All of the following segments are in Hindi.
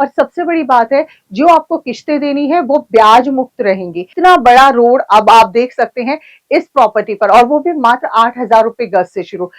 और सबसे बड़ी बात है, जो आपको किश्तें देनी है वो ब्याज मुक्त रहेंगी। इतना बड़ा रोड अब आप देख सकते हैं इस प्रॉपर्टी पर, और वो भी मात्र 8,000 रुपए गज से शुरू।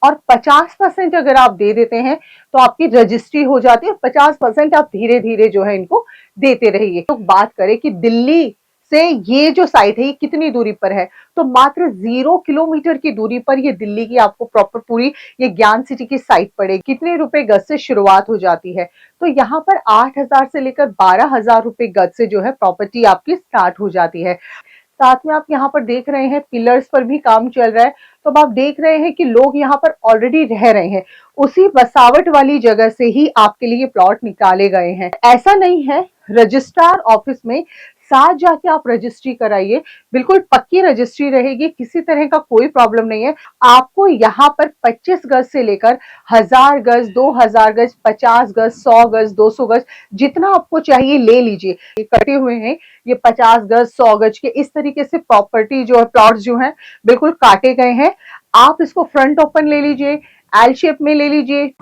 और 50% अगर आप दे देते हैं तो आपकी रजिस्ट्री हो जाती है, और 50% आप धीरे धीरे जो है इनको देते रहिए। तो बात करें कि दिल्ली से ये जो साइट है ये कितनी दूरी पर है, तो मात्र 0 किलोमीटर की दूरी पर ये दिल्ली की आपको प्रॉपर पूरी ये ज्ञान सिटी की साइट पड़ेगी। कितने रुपए गज से शुरुआत हो जाती है, तो यहाँ पर 8,000 से लेकर 12,000 रुपए गज से जो है प्रॉपर्टी आपकी स्टार्ट हो जाती है। साथ में आप यहाँ पर देख रहे हैं पिलर्स पर भी काम चल रहा है। तो अब आप देख रहे हैं कि लोग यहाँ पर ऑलरेडी रह रहे हैं, उसी बसावट वाली जगह से ही आपके लिए प्लॉट निकाले गए हैं। ऐसा नहीं है, रजिस्ट्रार ऑफिस में साथ जाके आप रजिस्ट्री कराइए, बिल्कुल पक्की रजिस्ट्री रहेगी, किसी तरह का कोई प्रॉब्लम नहीं है। आपको यहाँ पर 25 गज से लेकर 1,000 गज, 2,000 गज, 50 गज, 100 गज, 200 गज, जितना आपको चाहिए ले लीजिए। ये कटे हुए हैं, ये 50 गज, 100 गज के इस तरीके से प्रॉपर्टी जो है, प्लॉट्स जो हैं बिल्कुल काटे गए हैं। आप इसको फ्रंट ओपन ले लीजिए, एल शेप में ले लीजिए।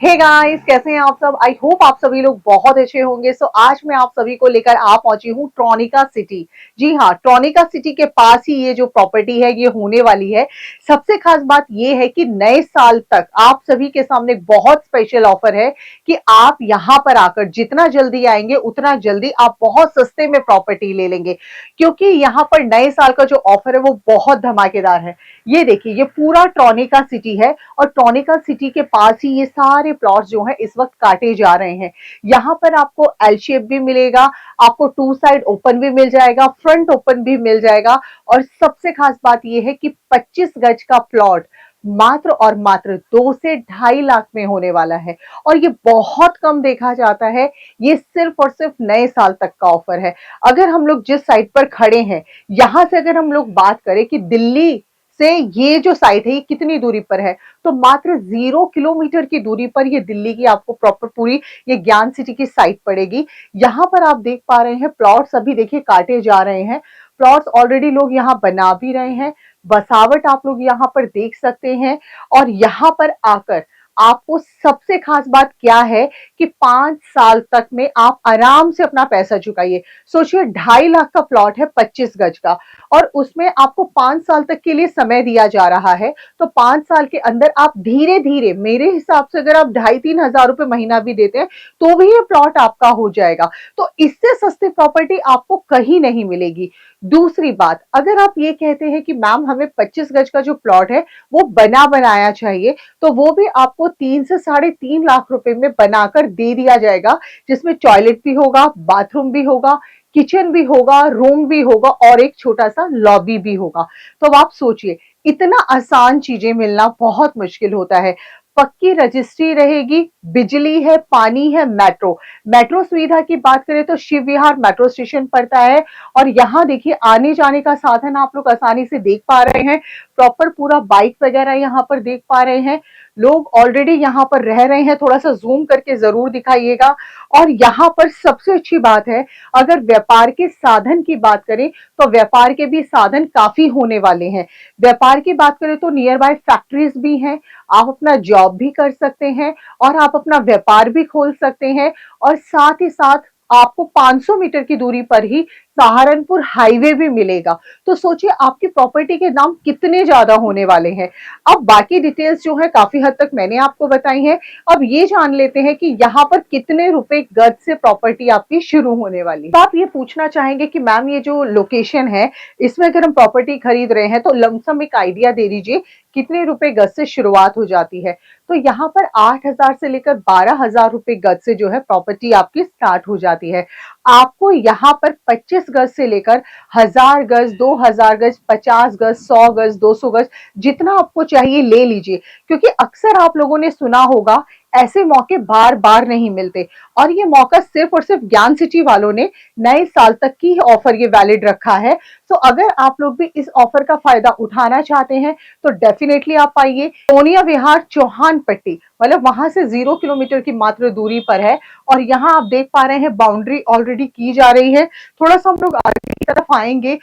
हे गाइस, कैसे हैं आप सब? आई होप आप सभी लोग बहुत अच्छे होंगे। सो आज मैं आप सभी को लेकर आ पहुंची हूँ ट्रॉनिका सिटी। जी हाँ, ट्रॉनिका सिटी के पास ही ये जो प्रॉपर्टी है ये होने वाली है। सबसे खास बात ये है कि नए साल तक आप सभी के सामने एक बहुत स्पेशल ऑफर है कि आप यहाँ पर आकर जितना जल्दी आएंगे उतना जल्दी आप बहुत सस्ते में प्रॉपर्टी ले लेंगे, क्योंकि यहाँ पर नए साल का जो ऑफर है वो बहुत धमाकेदार है। ये देखिए, ये पूरा ट्रॉनिका सिटी है और ट्रॉनिका सिटी के पास ही ये सारे प्लॉट्स जो है इस वक्त काटे जा रहे हैं। यहाँ पर आपको एल शेप भी मिलेगा, आपको 2 साइड ओपन भी मिल जाएगा, फ्रंट ओपन भी मिल जाएगा। और सबसे खास बात यह है कि 25 गज का प्लॉट मात्र और मात्र 2 से 2.5 लाख में होने वाला है, और ये बहुत कम देखा जाता है। ये सिर्फ और सिर्फ नए साल तक का ऑफर है। अगर हम लोग जिस साइट पर खड़े हैं, यहां से अगर हम लोग बात करें कि दिल्ली से ये जो साइट है ये कितनी दूरी पर है, तो मात्र 0 किलोमीटर की दूरी पर ये दिल्ली की आपको प्रॉपर पूरी ये ज्ञान सिटी की साइट पड़ेगी। यहाँ पर आप देख पा रहे हैं प्लॉट्स अभी देखिए काटे जा रहे हैं, प्लॉट्स ऑलरेडी लोग यहाँ बना भी रहे हैं। बसावट आप लोग यहाँ पर देख सकते हैं। और यहाँ पर आकर आपको सबसे खास बात क्या है कि 5 साल तक में आप आराम से अपना पैसा चुकाइए। सोचिए, 2.5 लाख का प्लॉट है 25 गज का, और उसमें आपको 5 साल तक के लिए समय दिया जा रहा है। तो 5 साल के अंदर आप धीरे धीरे, मेरे हिसाब से अगर आप 2,500-3 हजार रुपए महीना भी देते हैं तो भी ये प्लॉट आपका हो जाएगा। तो इससे सस्ती प्रॉपर्टी आपको कहीं नहीं मिलेगी। दूसरी बात, अगर आप ये कहते हैं कि मैम हमें 25 गज का जो प्लॉट है वो बना बनाया चाहिए, तो वो भी आपको 3 से 3.5 लाख रुपए में बनाकर दे दिया जाएगा, जिसमें टॉयलेट भी होगा, बाथरूम भी होगा, किचन भी होगा, रूम भी होगा और एक छोटा सा लॉबी भी होगा। तो अब आप सोचिए, इतना आसान चीजें मिलना बहुत मुश्किल होता है। पक्की रजिस्ट्री रहेगी, बिजली है, पानी है, मेट्रो मेट्रो सुविधा की बात करें तो शिव विहार मेट्रो स्टेशन पड़ता है। और यहाँ देखिए, आने जाने का साधन आप लोग आसानी से देख पा रहे हैं, प्रॉपर पूरा बाइक वगैरह यहाँ पर देख पा रहे हैं। लोग ऑलरेडी यहाँ पर रह रहे हैं, थोड़ा सा जूम करके जरूर दिखाइएगा। और यहाँ पर सबसे अच्छी बात है, अगर व्यापार के साधन की बात करें तो व्यापार के भी साधन काफी होने वाले हैं। व्यापार की बात करें तो नियर बाय फैक्ट्रीज भी हैं, आप अपना जॉब भी कर सकते हैं और आप अपना व्यापार भी खोल सकते हैं। और साथ ही साथ आपको 500 मीटर की दूरी पर ही सहारनपुर हाईवे भी मिलेगा। तो सोचिए आपकी प्रॉपर्टी के दाम कितने ज्यादा होने वाले हैं। अब बाकी डिटेल्स जो है काफी हद तक मैंने आपको बताई हैं। अब ये जान लेते हैं कि यहाँ पर कितने रुपए गज से प्रॉपर्टी आपकी शुरू होने वाली है। तो आप ये पूछना चाहेंगे कि मैम ये जो लोकेशन है इसमें अगर हम प्रॉपर्टी खरीद रहे हैं तो लमसम एक आइडिया दे दीजिए कितने रुपए गज से शुरुआत हो जाती है। तो यहाँ पर 8,000 से लेकर 12,000 रुपए गज से जो है प्रॉपर्टी आपकी स्टार्ट हो जाती है। आपको यहाँ पर 25 गज से लेकर 1,000 गज, 2,000 गज, 50 गज, 100 गज, 200 गज, जितना आपको चाहिए ले लीजिए। क्योंकि अक्सर आप लोगों ने सुना होगा ऐसे मौके बार बार नहीं मिलते और ये मौका सिर्फ और सिर्फ ज्ञान सिटी वालों ने नए साल तक की ऑफर ये वैलिड रखा है। तो अगर आप लोग भी इस ऑफर का फायदा उठाना चाहते हैं तो डेफिनेटली आप आइए। सोनिया विहार चौहान पट्टी, मतलब वहां से 0 किलोमीटर की मात्र दूरी पर है और यहाँ आप देख पा रहे हैं बाउंड्री ऑलरेडी की जा रही है। थोड़ा सा हम लोग आगे की तरफ आएंगे।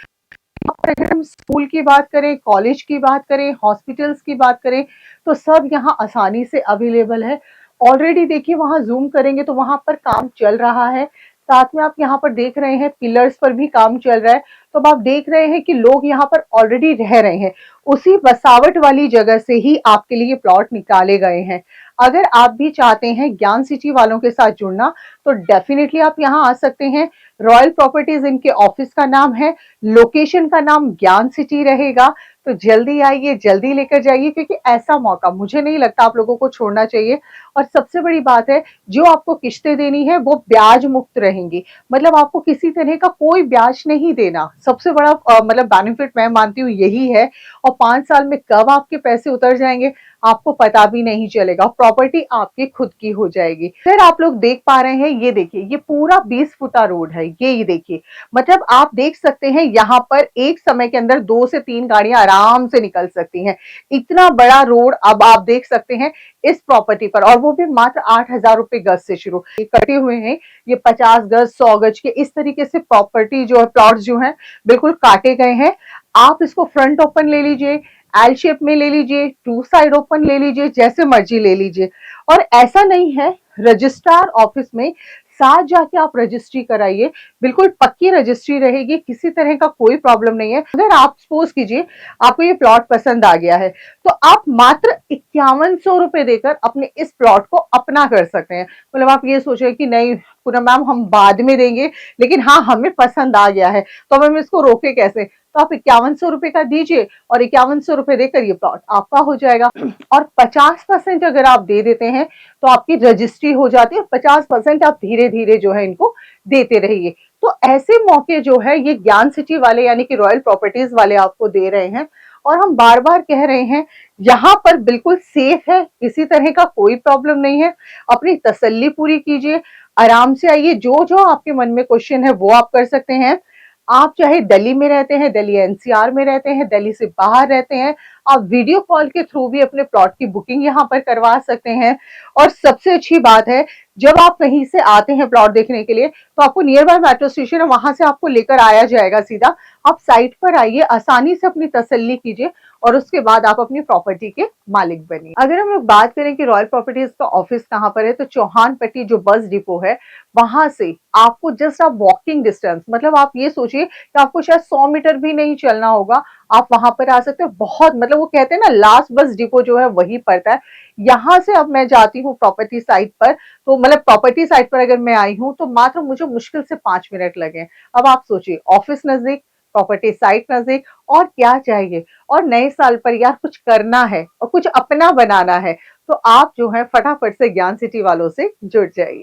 अगर हम स्कूल की बात करें, कॉलेज की बात करें, हॉस्पिटल्स की बात करें, तो सब यहाँ आसानी से अवेलेबल है। ऑलरेडी देखिए वहां जूम करेंगे तो वहां पर काम चल रहा है। साथ में आप यहाँ पर देख रहे हैं पिलर्स पर भी काम चल रहा है। तो अब आप देख रहे हैं कि लोग यहाँ पर ऑलरेडी रह रहे हैं। उसी बसावट वाली जगह से ही आपके लिए प्लॉट निकाले गए हैं। अगर आप भी चाहते हैं ज्ञान सिटी वालों के साथ जुड़ना तो डेफिनेटली आप यहाँ आ सकते हैं। रॉयल प्रॉपर्टीज इनके ऑफिस का नाम है, लोकेशन का नाम ज्ञान सिटी रहेगा। तो जल्दी आइए, जल्दी लेकर जाइए, क्योंकि ऐसा मौका मुझे नहीं लगता आप लोगों को छोड़ना चाहिए। और सबसे बड़ी बात है, जो आपको किस्तें देनी है वो ब्याज मुक्त रहेंगी, मतलब आपको किसी तरह का कोई ब्याज नहीं देना। सबसे बड़ा मतलब बेनिफिट मैं मानती हूँ यही है। और 5 साल में कब आपके पैसे उतर जाएंगे आपको पता भी नहीं चलेगा, प्रॉपर्टी आपकी खुद की हो जाएगी। फिर आप लोग देख पा रहे हैं, ये देखिए ये पूरा 20 फुटा रोड है। ये देखिए, मतलब आप देख सकते हैं यहाँ पर एक समय के अंदर 2 से 3 गाड़ियां आराम से निकल सकती हैं। इतना बड़ा रोड अब आप देख सकते हैं इस प्रॉपर्टी पर, और वो भी मात्र 8,000 रुपए गज से शुरू। ये कटे हुए हैं, ये 50 गज 100 गज के इस तरीके से प्रॉपर्टी जो है, प्लॉट जो है बिल्कुल काटे गए हैं। आप इसको फ्रंट ओपन ले लीजिए, एल शेप में ले लीजिए, 2 साइड ओपन ले लीजिए, जैसे मर्जी ले लीजिए। और ऐसा नहीं है, रजिस्ट्रार ऑफिस में साथ जाके आप रजिस्ट्री कराइए, बिल्कुल पक्की रजिस्ट्री रहेगी, किसी तरह का कोई प्रॉब्लम नहीं है। अगर आप सपोज कीजिए आपको ये प्लॉट पसंद आ गया है तो आप मात्र 5100 रुपए देकर अपने इस प्लॉट को अपना कर सकते हैं। मतलब आप ये सोच रहे कि नहीं पूनम मैम हम बाद में देंगे, लेकिन हाँ हमें पसंद आ गया है तो अब हम इसको रोके कैसे, तो आप 5100 रुपए का दीजिए और 5100 रुपए देकर ये प्लॉट आपका हो जाएगा। और 50% अगर आप दे देते हैं तो आपकी रजिस्ट्री हो जाती है, 50% आप धीरे धीरे जो है इनको देते रहिए। तो ऐसे मौके जो है ये ज्ञान सिटी वाले यानी कि रॉयल प्रॉपर्टीज वाले आपको दे रहे हैं। और हम बार बार कह रहे हैं यहाँ पर बिल्कुल सेफ है, किसी तरह का कोई प्रॉब्लम नहीं है। अपनी तसल्ली पूरी कीजिए, आराम से आइए, जो जो आपके मन में क्वेश्चन है वो आप कर सकते हैं। आप चाहे दिल्ली में रहते हैं, दिल्ली एनसीआर में रहते हैं, दिल्ली से बाहर रहते हैं, आप वीडियो कॉल के थ्रू भी अपने प्लॉट की बुकिंग यहाँ पर करवा सकते हैं। और सबसे अच्छी बात है, जब आप कहीं से आते हैं प्लॉट देखने के लिए तो आपको नियर बाय मेट्रो स्टेशन है, वहां से आपको लेकर आया जाएगा सीधा। आप साइट पर आइए, आसानी से अपनी तसल्ली कीजिए और उसके बाद आप अपनी प्रॉपर्टी के मालिक बनिए। अगर हम लोग बात करें कि रॉयल प्रॉपर्टीज का ऑफिस कहाँ पर है, तो चौहान पट्टी जो बस डिपो है वहां से आपको जस्ट आप वॉकिंग डिस्टेंस, मतलब आप ये सोचिए कि आपको शायद 100 मीटर भी नहीं चलना होगा, आप वहां पर आ सकते हो। बहुत मतलब वो कहते हैं ना लास्ट बस डिपो जो है वही पड़ता है। यहाँ से अब मैं जाती हूँ प्रॉपर्टी साइट पर, तो मतलब प्रॉपर्टी साइट पर अगर मैं आई हूँ तो मात्र मुझे मुश्किल से 5 मिनट लगे। अब आप सोचिए, ऑफिस नजदीक, प्रॉपर्टी साइट नजदीक, और क्या चाहिए। और नए साल पर यार कुछ करना है और कुछ अपना बनाना है तो आप जो है फटाफट से ज्ञान सिटी वालों से जुड़ जाइए।